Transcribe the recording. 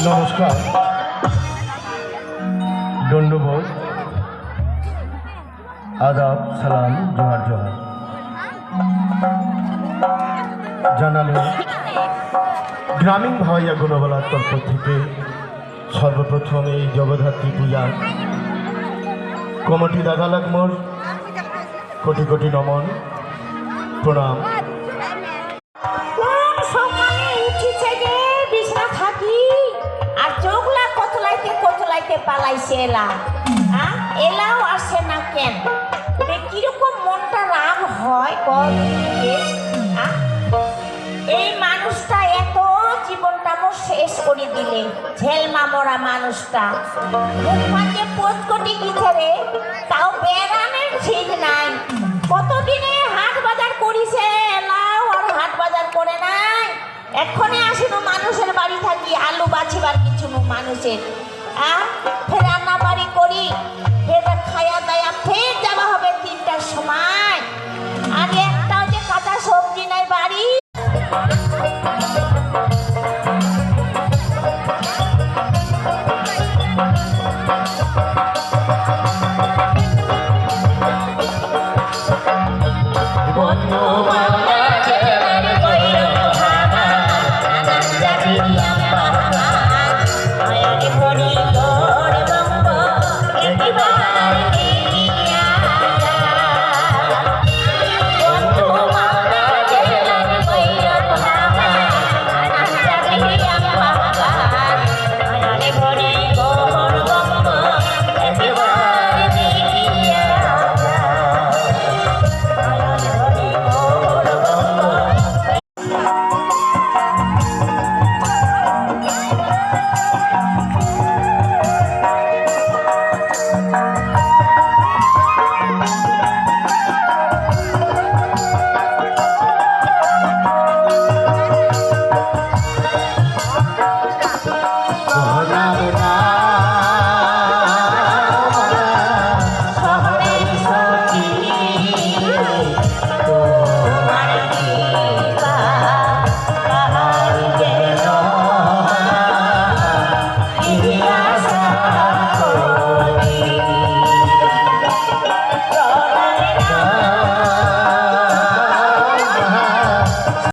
নমস্কার, ধন্যবাদ, আদাব, সালাম, জোহার জোহার। জানালে গ্রামীণ ভাওয়াইয়া গুণবলার তরফ থেকে সর্বপ্রথম এই জগদ্ধাত্রী পূজার কমিটি দাদা লাগমোর কোটি কোটি নমন, প্রণাম। পালাইছে এলা, এলাও আসে না কেন? কিরকম মনটা রাগ হয়। এই মানুষটা এত জীবনটা মোর শেষ করে দিলে, ঝেলমা মরা মানুষটা মুখে পোস্ট কোটি গিয়েছে, তাও বেড়ানোর ঠিক নাই। কতদিনে হাট বাজার করিছে এলাও, আর হাট বাজার করে নাই। এখনই আসিনো মানুষের বাড়ি থাকি, আলু বাছিবার কিছু মানুষের ফের রান্না বাড়ি করি, ফের খায়া দায়া ফের যাওয়া হবে 3টার সময়।